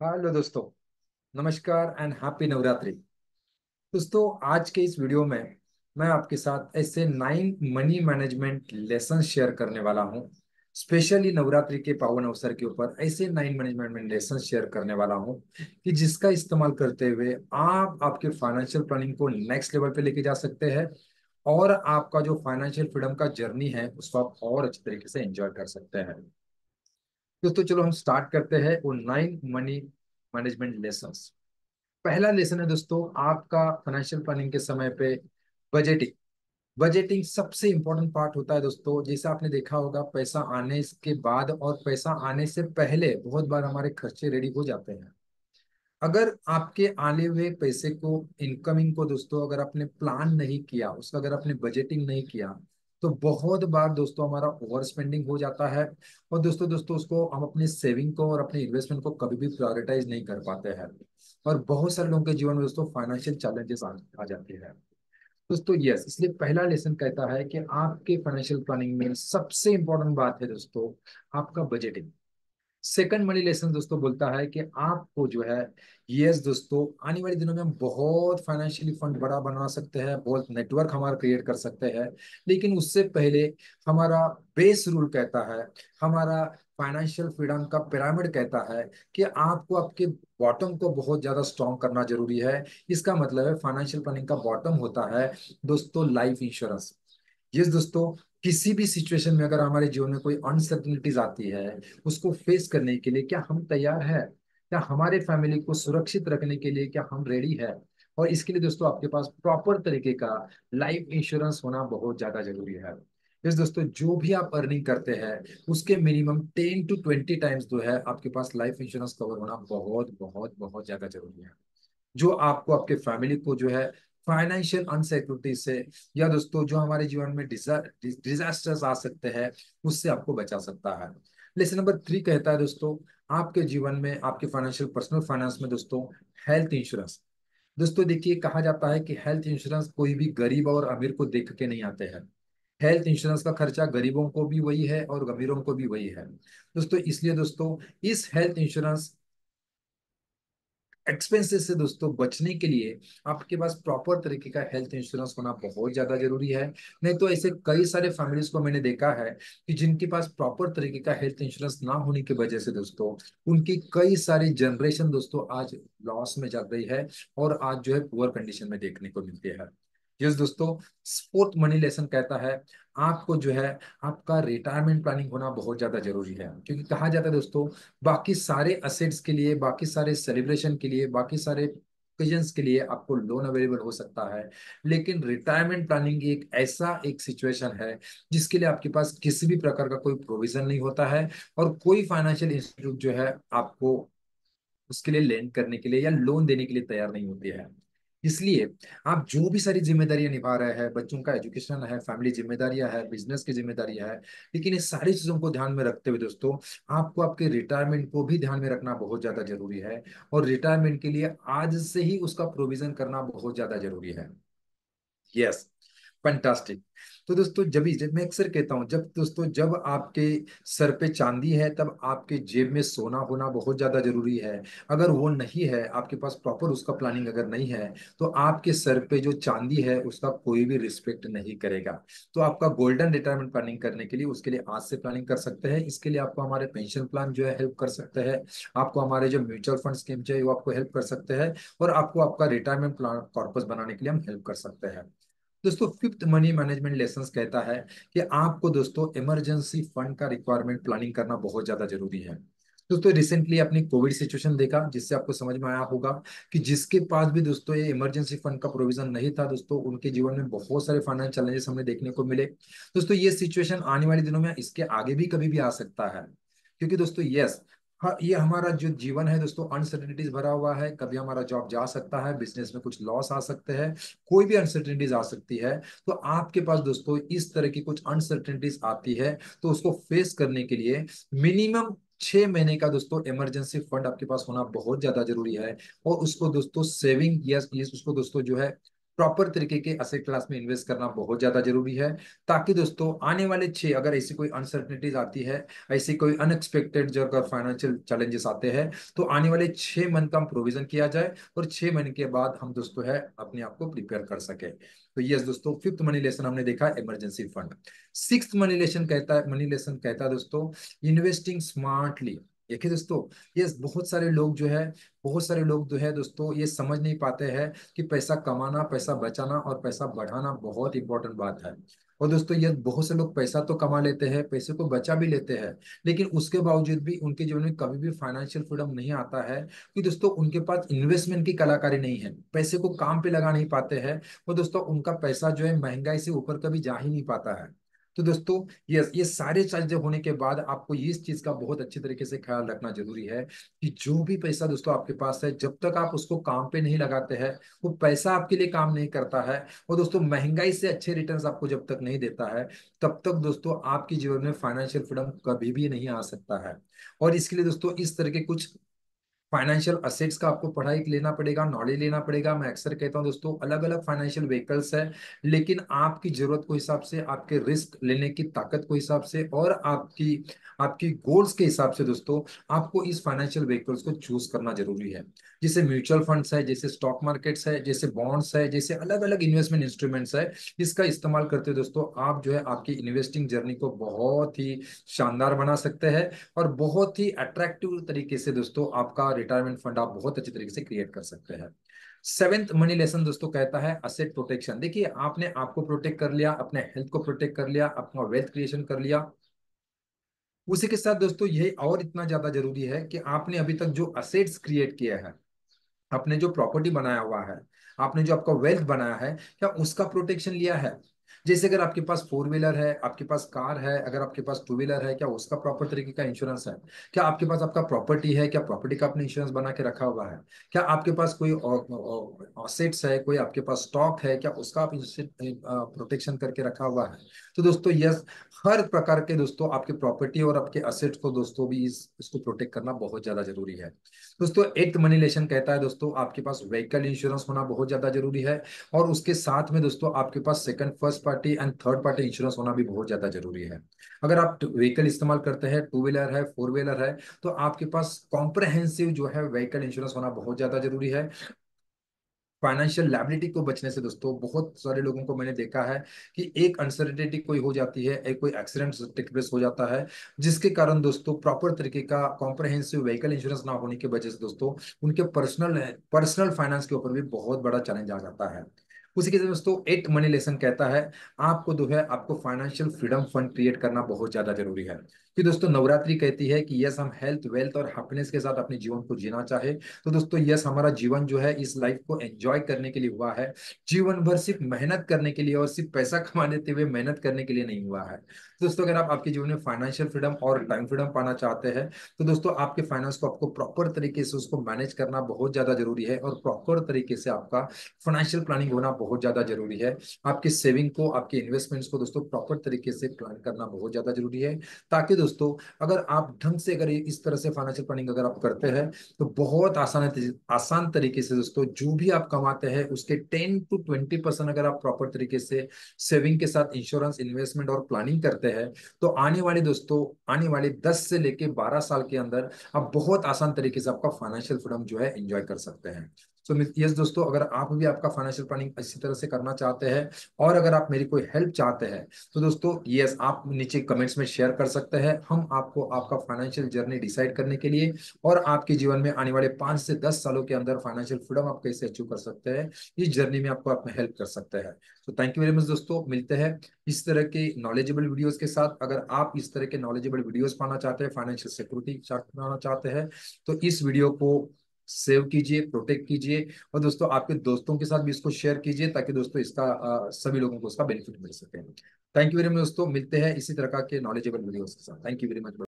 Hello दोस्तों। नमस्कार and happy Navratri. दोस्तों, आज के इस वीडियो में मैं आपके साथ ऐसे 9 मनी मैनेजमेंट लेसन शेयर करने वाला हूं। स्पेशली नवरात्रि के पावन अवसर के ऊपर ऐसे 9 मैनेजमेंट लेसन शेयर करने वाला हूं कि जिसका इस्तेमाल करते हुए आप आपके फाइनेंशियल प्लानिंग को नेक्स्ट लेवल पे लेके जा सकते हैं और आपका जो फाइनेंशियल फ्रीडम का जर्नी है उसको आप और अच्छी तरीके से एंजॉय कर सकते हैं। दोस्तों, चलो हम स्टार्ट करते हैं वो 9 मनी मैनेजमेंट लेसन। पहला लेसन है दोस्तों आपका फाइनेंशियल प्लानिंग के समय पे बजटिंग। बजटिंग सबसे इंपॉर्टेंट पार्ट होता है दोस्तों। जैसे आपने देखा होगा, पैसा आने के बाद और पैसा आने से पहले बहुत बार हमारे खर्चे रेडी हो जाते हैं। अगर आपके आने हुए पैसे को, इनकमिंग को दोस्तों, अगर आपने प्लान नहीं किया, उसका अगर आपने बजटिंग नहीं किया, तो बहुत बार दोस्तों हमारा ओवर स्पेंडिंग हो जाता है। और दोस्तों दोस्तों उसको हम अपनी सेविंग को और अपने इन्वेस्टमेंट को कभी भी प्रायोरिटाइज नहीं कर पाते हैं। और बहुत सारे लोगों के जीवन में दोस्तों फाइनेंशियल चैलेंजेस आ जाते हैं। दोस्तों यस, इसलिए पहला लेसन कहता है कि आपके फाइनेंशियल प्लानिंग में सबसे इंपॉर्टेंट बात है दोस्तों आपका बजटिंग। सेकंड मनी लेसन दोस्तों बोलता है कि आपको जो है, यस दोस्तों, आने वाले दिनों में हम बहुत फाइनेंशियली फंड बड़ा बना सकते हैं, बहुत नेटवर्क हमारा क्रिएट कर सकते हैं। लेकिन उससे पहले हमारा बेस रूल कहता है, हमारा फाइनेंशियल फ्रीडम का पिरामिड कहता है कि आपको आपके बॉटम को बहुत ज्यादा स्ट्रॉन्ग करना जरूरी है। इसका मतलब है फाइनेंशियल प्लानिंग का बॉटम होता है दोस्तों लाइफ इंश्योरेंस। यस दोस्तों, किसी भी सिचुएशन में अगर हमारे जीवन में कोई अनसर्टनिटीज आती है, उसको फेस करने के लिए क्या हम तैयार है? क्या हमारे फैमिली को सुरक्षित रखने के लिए क्या हम रेडी है? और इसके लिए दोस्तों आपके पास प्रॉपर तरीके का लाइफ इंश्योरेंस होना बहुत ज्यादा जरूरी है। यस दोस्तों, जो भी आप अर्निंग करते हैं उसके मिनिमम 10 to 20 टाइम्स जो है आपके पास लाइफ इंश्योरेंस कवर होना बहुत बहुत बहुत ज्यादा जरूरी है। जो आपको, आपके फैमिली को जो है फाइनेंशियल अनसिक्योरिटी से, या दोस्तों जो हमारे जीवन में डिजास्टर्स आ सकते हैं, उससे आपको बचा सकता है। लेसन नंबर 3 कहता है दोस्तों आपके जीवन में, आपके फाइनेंशियल पर्सनल फाइनेंस में दोस्तों हेल्थ इंश्योरेंस। दोस्तों देखिए, कहा जाता है कि हेल्थ इंश्योरेंस कोई भी गरीब और अमीर को देख के नहीं आते हैं। हेल्थ इंश्योरेंस का खर्चा गरीबों को भी वही है और अमीरों को भी वही है दोस्तों। इसलिए दोस्तों इस हेल्थ इंश्योरेंस एक्सपेंसेस से दोस्तों बचने के लिए आपके पास प्रॉपर तरीके का हेल्थ इंश्योरेंस होना बहुत ज्यादा जरूरी है। नहीं तो ऐसे कई सारे फैमिलीज को मैंने देखा है कि जिनके पास प्रॉपर तरीके का हेल्थ इंश्योरेंस ना होने की वजह से दोस्तों उनकी कई सारी जनरेशन दोस्तों आज लॉस में जा रही है और आज जो है पुअर कंडीशन में देखने को मिलती है। यस दोस्तों, स्पोर्ट मनी लेसन कहता है आपको जो है आपका रिटायरमेंट प्लानिंग होना बहुत ज्यादा जरूरी है। क्योंकि कहा जाता है दोस्तों, बाकी सारे असेट्स के लिए, बाकी सारे सेलिब्रेशन के लिए, बाकी सारे ओकेजन्स के लिए आपको लोन अवेलेबल हो सकता है, लेकिन रिटायरमेंट प्लानिंग एक ऐसा एक सिचुएशन है जिसके लिए आपके पास किसी भी प्रकार का कोई प्रोविजन नहीं होता है और कोई फाइनेंशियल इंस्टीट्यूट जो है आपको उसके लिए लेंड करने के लिए या लोन देने के लिए तैयार नहीं होती है। इसलिए आप जो भी सारी जिम्मेदारियां निभा रहे हैं, बच्चों का एजुकेशन है, फैमिली जिम्मेदारियां है, बिजनेस की जिम्मेदारियां है, लेकिन इस सारी चीजों को ध्यान में रखते हुए दोस्तों आपको आपके रिटायरमेंट को भी ध्यान में रखना बहुत ज्यादा जरूरी है। और रिटायरमेंट के लिए आज से ही उसका प्रोविजन करना बहुत ज्यादा जरूरी है। Yes, fantastic. तो दोस्तों जब मैं अक्सर कहता हूं, जब दोस्तों जब आपके सर पे चांदी है तब आपके जेब में सोना होना बहुत ज्यादा जरूरी है। अगर वो नहीं है, आपके पास प्रॉपर उसका प्लानिंग अगर नहीं है, तो आपके सर पे जो चांदी है उसका कोई भी रिस्पेक्ट नहीं करेगा। तो आपका गोल्डन रिटायरमेंट प्लानिंग करने के लिए, उसके लिए आज से प्लानिंग कर सकते हैं। इसके लिए आपको हमारे पेंशन प्लान जो है हेल्प कर सकते हैं। आपको हमारे जो म्यूचुअल फंड स्कीम जो है वो आपको हेल्प कर सकते हैं। और आपको आपका रिटायरमेंट प्लान कॉर्पस बनाने के लिए हम हेल्प कर सकते हैं। दोस्तों फिफ्थ मनी मैनेजमेंट लेसन कहता है कि आपको दोस्तों इमरजेंसी फंड का रिक्वायरमेंट प्लानिंग करना बहुत ज्यादा जरूरी है। दोस्तों रिसेंटली अपनी कोविड सिचुएशन देखा, जिससे आपको समझ में आया होगा कि जिसके पास भी दोस्तों ये इमरजेंसी फंड का प्रोविजन नहीं था दोस्तों, उनके जीवन में बहुत सारे फाइनेंशियल चैलेंजेस हमें देखने को मिले। दोस्तों ये सिचुएशन आने वाले दिनों में, इसके आगे भी कभी भी आ सकता है। क्योंकि दोस्तों यस, हाँ, ये हमारा जो जीवन है दोस्तों अनसर्टिनिटीज भरा हुआ है। कभी हमारा जॉब जा सकता है, बिजनेस में कुछ लॉस आ सकते हैं, कोई भी अनसर्टिनिटीज आ सकती है। तो आपके पास दोस्तों इस तरह की कुछ अनसर्टिनिटीज आती है, तो उसको फेस करने के लिए मिनिमम 6 महीने का दोस्तों इमरजेंसी फंड आपके पास होना बहुत ज्यादा जरूरी है। और उसको दोस्तों सेविंग या उसको दोस्तों जो है प्रॉपर तरीके के असेट क्लास में इन्वेस्ट करना बहुत ज्यादा जरूरी है, ताकि दोस्तों आने वाले 6, अगर ऐसी कोई अनसर्टनिटीज आती है, ऐसी कोई अनएक्सपेक्टेड जो अगर फाइनेंशियल चैलेंजेस आते हैं, तो आने वाले 6 मंथ का हम प्रोविजन किया जाए और 6 महीने के बाद हम दोस्तों है अपने आप को प्रिपेयर कर सके। तो यस दोस्तों, फिफ्थ मनी लेसन हमने देखा emergency fund. Sixth money lesson कहता है दोस्तों इन्वेस्टिंग स्मार्टली। देखिए दोस्तों, ये बहुत सारे लोग जो है दोस्तों ये समझ नहीं पाते हैं कि पैसा कमाना, पैसा बचाना और पैसा बढ़ाना बहुत इंपॉर्टेंट बात है। और दोस्तों ये बहुत से लोग पैसा तो कमा लेते हैं, पैसे को बचा भी लेते हैं, लेकिन उसके बावजूद भी उनके जीवन में कभी भी फाइनेंशियल फ्रीडम नहीं आता है, कि दोस्तों उनके पास इन्वेस्टमेंट की कलाकारी नहीं है, पैसे को काम पे लगा नहीं पाते हैं। वो दोस्तों उनका पैसा जो है महंगाई से ऊपर कभी जा ही नहीं पाता है। तो दोस्तों ये सारे चीजें होने के बाद आपको इस चीज का बहुत अच्छी तरीके से ख्याल रखना जरूरी है कि जो भी पैसा दोस्तों आपके पास है, जब तक आप उसको काम पे नहीं लगाते हैं, वो पैसा आपके लिए काम नहीं करता है। और दोस्तों महंगाई से अच्छे रिटर्न्स आपको जब तक नहीं देता है, तब तक दोस्तों आपके जीवन में फाइनेंशियल फ्रीडम कभी भी नहीं आ सकता है। और इसके लिए दोस्तों इस तरह के कुछ फाइनेंशियल असेट्स का आपको पढ़ाई लेना पड़ेगा, नॉलेज लेना पड़ेगा। मैं अक्सर कहता हूं दोस्तों अलग अलग फाइनेंशियल व्हीकल्स है, लेकिन आपकी जरूरत को हिसाब से, आपके रिस्क लेने की ताकत को हिसाब से और आपकी आपकी गोल्स के हिसाब से दोस्तों आपको इस फाइनेंशियल व्हीकल्स को चूज करना जरूरी है। जैसे म्यूचुअल फंड्स है, जैसे स्टॉक मार्केट्स है, जैसे बॉन्ड्स है, जैसे अलग अलग इन्वेस्टमेंट इंस्ट्रूमेंट्स है। इसका इस्तेमाल करते हुए दोस्तों आप जो है आपकी इन्वेस्टिंग जर्नी को बहुत ही शानदार बना सकते हैं और बहुत ही अट्रैक्टिव तरीके से दोस्तों आपका रिटायरमेंट फंड आप बहुत अच्छे तरीके से क्रिएट कर सकते हैं। सेवेंथ मनी लेसन दोस्तों कहता है असेट प्रोटेक्शन। देखिए, आपने आपको प्रोटेक्ट कर लिया, अपने हेल्थ को प्रोटेक्ट कर लिया, अपना वेल्थ क्रिएशन कर लिया, उसी के साथ दोस्तों ये और इतना ज्यादा जरूरी है कि आपने अभी तक जो असेट्स क्रिएट किया है, आपने जो प्रॉपर्टी बनाया हुआ है, आपने जो आपका वेल्थ बनाया है, क्या उसका प्रोटेक्शन लिया है? जैसे अगर आपके पास फोर व्हीलर है, आपके पास कार है, अगर आपके पास टू व्हीलर है, क्या उसका प्रॉपर तरीके का इंश्योरेंस है? क्या आपके पास आपका प्रॉपर्टी है, क्या प्रॉपर्टी का आपने इंश्योरेंस बना के रखा हुआ है? क्या आपके पास कोई असेट्स है, कोई आपके पास स्टॉक है, क्या उसका आप प्रोटेक्शन करके रखा हुआ है? तो दोस्तों यस, हर प्रकार के दोस्तों आपके प्रॉपर्टी और आपके असेट्स को दोस्तों भी इसको प्रोटेक्ट करना बहुत ज्यादा जरूरी है। दोस्तों एट्थ मनी लेसन कहता है दोस्तों आपके पास व्हीकल इंश्योरेंस होना बहुत ज्यादा जरूरी है, और उसके साथ में दोस्तों आपके पास second first party and third party insurance होना भी बहुत ज्यादा जरूरी है। अगर आप व्हीकल इस्तेमाल करते हैं, टू व्हीलर है, फोर व्हीलर है, तो आपके पास कॉम्प्रहेंसिव जो है व्हीकल इंश्योरेंस होना बहुत ज्यादा जरूरी है। फाइनेंशियल लायबिलिटी को बचने से दोस्तों बहुत सारे लोगों को मैंने देखा है कि एक अनसर्टेनिटी कोई हो जाती है, एक कोई एक्सीडेंट टेक प्लेस हो जाता है, जिसके कारण दोस्तों प्रॉपर तरीके का कॉम्प्रहेंसिव व्हीकल इंश्योरेंस ना होने की वजह से दोस्तों उनके पर्सनल पर्सनल फाइनेंस के ऊपर भी बहुत बड़ा चैलेंज आ जाता है। उसी के साथ दोस्तों एट मनी लेसन कहता है आपको जो है आपको फाइनेंशियल फ्रीडम फंड क्रिएट करना बहुत ज्यादा जरूरी है। कि दोस्तों नवरात्रि कहती है कि यस, हम हेल्थ, वेल्थ और हैप्पीनेस के साथ अपने जीवन को जीना चाहे, तो दोस्तों यस, हमारा जीवन जो है इस लाइफ को एंजॉय करने के लिए हुआ है। जीवन भर सिर्फ मेहनत करने के लिए और सिर्फ पैसा कमा लेते हुए मेहनत करने के लिए नहीं हुआ है। तो दोस्तों अगर आप आपके जीवन में फाइनेंशियल फ्रीडम और टाइम फ्रीडम पाना चाहते हैं, तो दोस्तों आपके फाइनेंस को आपको प्रॉपर तरीके से उसको मैनेज करना बहुत ज्यादा जरूरी है, और प्रॉपर तरीके से आपका फाइनेंशियल प्लानिंग होना बहुत ज्यादा जरूरी है। आपकी सेविंग को, आपके इन्वेस्टमेंट्स को दोस्तों प्रॉपर तरीके से प्लान करना बहुत ज्यादा जरूरी है, ताकि दोस्तों अगर आप ढंग से अगर इस तरह से फाइनेंशियल प्लानिंग अगर आप करते हैं, तो बहुत आसान तरीके से दोस्तों जो भी आप कमाते हैं उसके 10 to 20% अगर आप प्रॉपर तरीके से सेविंग के साथ इंश्योरेंस, इन्वेस्टमेंट और प्लानिंग करते हैं, तो आने वाले 10 से लेके 12 साल के अंदर आप बहुत आसान तरीके से आपका फाइनेंशियल फ्रीडम जो है एंजॉय कर सकते हैं। सो यस दोस्तों, अगर आप भी आपका फाइनेंशियल प्लानिंग इसी तरह से करना चाहते हैं, और अगर आप मेरी कोई हेल्प चाहते हैं, तो दोस्तों यस, आप नीचे कमेंट्स में शेयर कर सकते हैं। हम आपको आपका फाइनेंशियल जर्नी डिसाइड करने के लिए और आपके जीवन में आने वाले 5 से 10 सालों के अंदर फाइनेंशियल फ्रीडम आप कैसे अचीव कर सकते हैं, इस जर्नी में आपको आप हेल्प कर सकते हैं। तो थैंक यू वेरी मच दोस्तों, मिलते हैं इस तरह के नॉलेजेबल वीडियोस के साथ। अगर आप इस तरह के नॉलेजेबल वीडियोस पाना चाहते हैं, फाइनेंशियल सिक्योरिटी पाना चाहते हैं, तो इस वीडियो को सेव कीजिए, प्रोटेक्ट कीजिए, और दोस्तों आपके दोस्तों के साथ भी इसको शेयर कीजिए, ताकि दोस्तों इसका सभी लोगों को इसका बेनिफिट मिल सके। थैंक यू वेरी मच दोस्तों, मिलते हैं इसी तरह के नॉलेजेबल वीडियोस के साथ। Thank you very much.